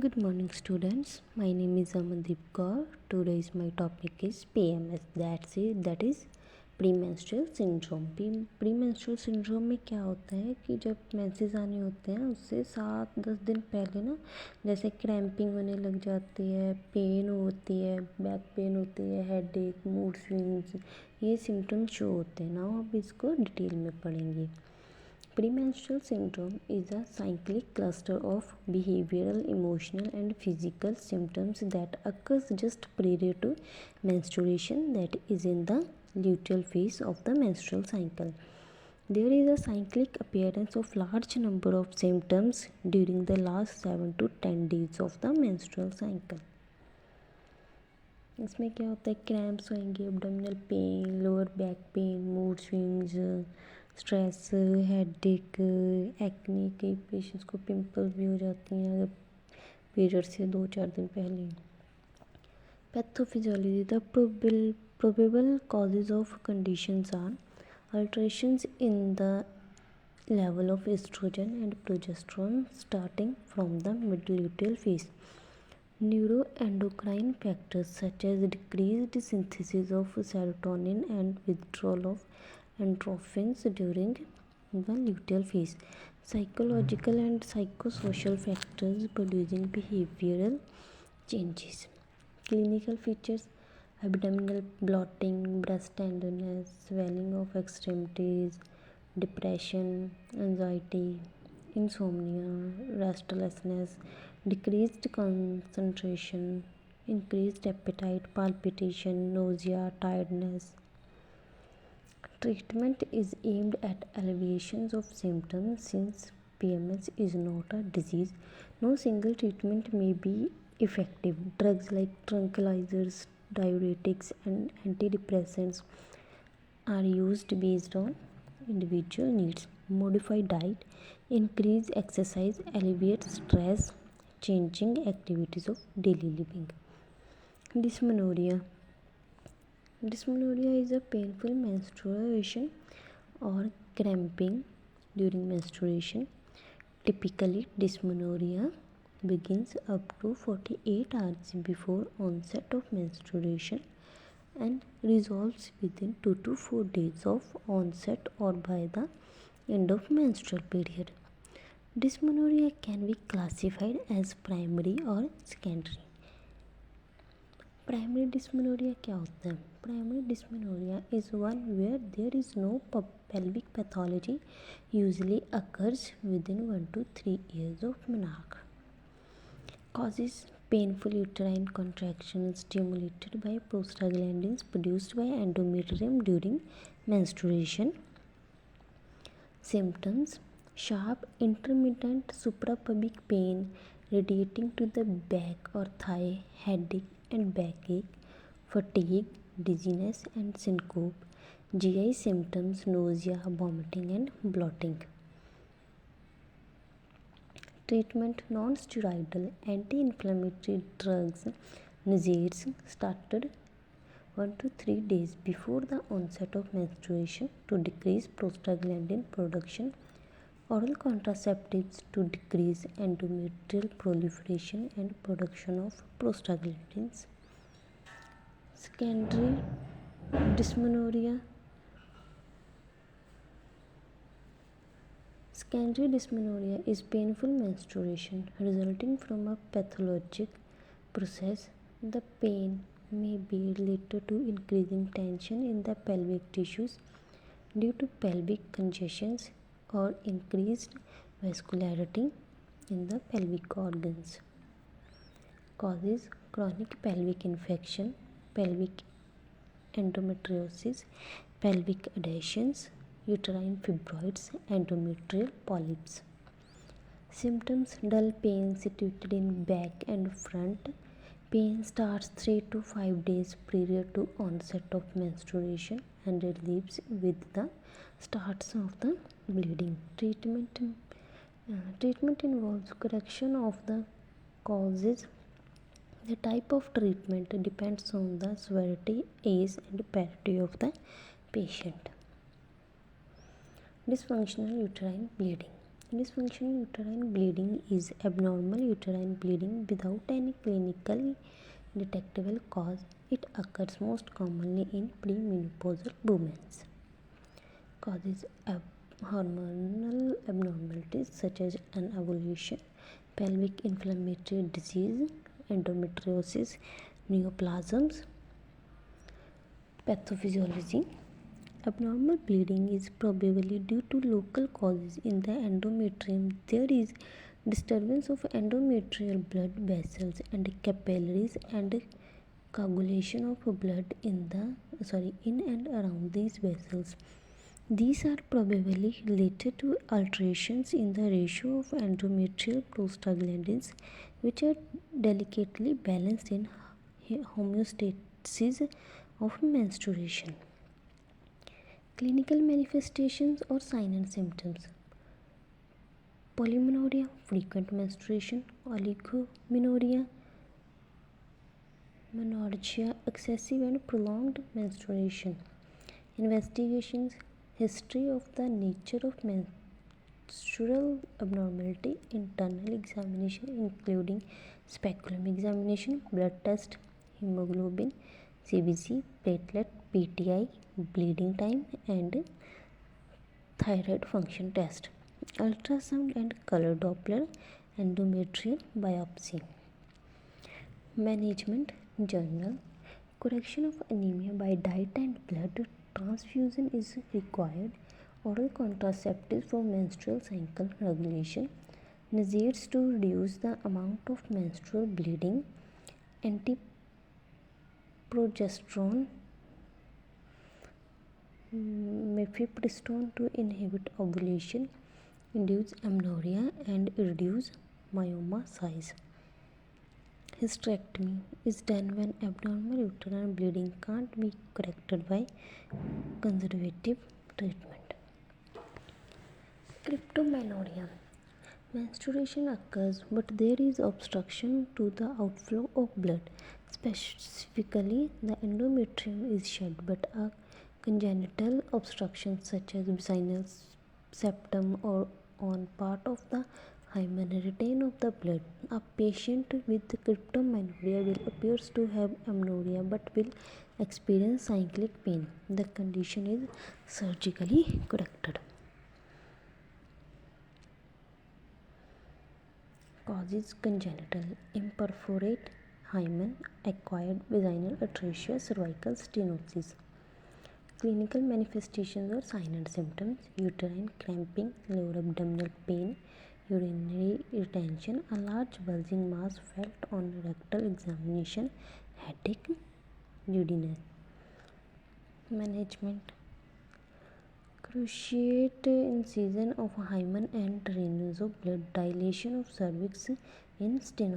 Good morning, students. My name is Amandeep Kaur. Today's my topic is PMS. That is premenstrual syndrome. Premenstrual syndrome में क्या होता है कि जब menses आने होते हैं उससे 7-10 दिन पहले ना जैसे क्रैम्पिंग होने लग जाती है, पेन होती है, बैक पेन होती है, हेडेक, मूड स्विंग्स, ये सिम्टम्स शो होते हैं ना। अब इसको डिटेल में पढ़ेंगे। Premenstrual syndrome is a cyclic cluster of behavioral, emotional, and physical symptoms that occurs just prior to menstruation, that is in the luteal phase of the menstrual cycle. There is a cyclic appearance of large number of symptoms during the last 7 to 10 days of the menstrual cycle. इसमें क्या होता है, cramps होंगे, abdominal pain, lower back pain, mood swings, stress, headache, acne, कई patients को pimples भी हो जाती हैं अगर पीरियड से 2-4 दिन पहले। Pathophysiology, the probable causes of conditions are alterations in the level of estrogen and progesterone starting from the mid-luteal phase. Neuroendocrine factors such as decreased synthesis of serotonin and withdrawal of endorphins during the luteal phase. Psychological and psychosocial factors producing behavioral changes. Clinical features: abdominal bloating, breast tenderness, swelling of extremities, depression, anxiety, insomnia, restlessness, decreased concentration, increased appetite, palpitation, nausea, tiredness. Treatment is aimed at alleviations of symptoms. Since PMS is not a disease, no single treatment may be effective. Drugs like tranquilizers, diuretics, and antidepressants are used based on individual needs. Modify diet, increase exercise, alleviate stress, changing activities of daily living. Dysmenorrhea. Dysmenorrhea is a painful menstruation or cramping during menstruation. Typically, dysmenorrhea begins up to 48 hours before onset of menstruation and resolves within 2 to 4 days of onset or by the end of menstrual period. Dysmenorrhea can be classified as primary or secondary. Primary dysmenorrhea क्या होता है? Primary dysmenorrhea is one where there is no pelvic pathology, usually occurs within 1 to 3 years of menarche. Causes: painful uterine contractions stimulated by prostaglandins produced by endometrium during menstruation. Symptoms: sharp intermittent suprapubic pain radiating to the back or thigh, headache and backache, fatigue, dizziness and syncope, GI symptoms, nausea, vomiting and bloating. Treatment: non-steroidal anti-inflammatory drugs, NSAIDs, started 1 to 3 days before the onset of menstruation to decrease prostaglandin production. Oral contraceptives to decrease endometrial proliferation and production of prostaglandins. Secondary dysmenorrhea. Secondary dysmenorrhea is painful menstruation resulting from a pathologic process. The pain may be related to increasing tension in the pelvic tissues due to pelvic congestions or increased vascularity in the pelvic organs. Causes: chronic pelvic infection, pelvic endometriosis, pelvic adhesions, uterine fibroids, endometrial polyps. Symptoms: dull pain situated in back and front. Pain starts 3 to 5 days prior to onset of menstruation and relieves with the starts of the bleeding. Treatment involves correction of the causes. The type of treatment depends on the severity, age and parity of the patient. Dysfunctional uterine bleeding. Dysfunctional uterine bleeding is abnormal uterine bleeding without any clinically detectable cause. It occurs most commonly in premenopausal women. Causes hormonal abnormalities such as anovulation, pelvic inflammatory disease, endometriosis, neoplasms. Pathophysiology. Abnormal bleeding is probably due to local causes in the endometrium. There is disturbance of endometrial blood vessels and capillaries and coagulation of blood in and around these vessels. These are probably related to alterations in the ratio of endometrial prostaglandins, which are delicately balanced in homeostasis of menstruation. Clinical manifestations or signs and symptoms. Polymenorrhea, frequent menstruation, oligomenorrhea, menorrhagia, excessive and prolonged menstruation. Investigations. History of the nature of menstrual abnormality, internal examination including speculum examination, blood test, hemoglobin, CBC, platelet, PTI, bleeding time, and thyroid function test, ultrasound and color Doppler, endometrial biopsy. Management journal. Correction of anemia by diet and blood transfusion is required. Oral contraceptives for menstrual cycle regulation. NSAIDs to reduce the amount of menstrual bleeding. Antiprogesterone, mifepristone to inhibit ovulation, induce amenorrhea and reduce myoma size. Hysterectomy is done when abnormal uterine bleeding can't be corrected by conservative treatment. Cryptomenorrhea. Menstruation occurs but there is obstruction to the outflow of blood. Specifically, the endometrium is shed but a congenital obstruction such as vaginal septum or on part of the hymen retain of the blood. A patient with cryptomenorrhea will appears to have amenorrhea but will experience cyclic pain. The condition is surgically corrected. Causes congenital imperforate hymen, acquired vaginal atresia, cervical stenosis. Clinical manifestations or signs and symptoms: uterine cramping, lower abdominal pain, urinary retention, a large bulging mass felt on rectal examination, headache, giddiness. Management. Cruciate incision of hymen and drainage of blood, dilation of cervix in stenosis.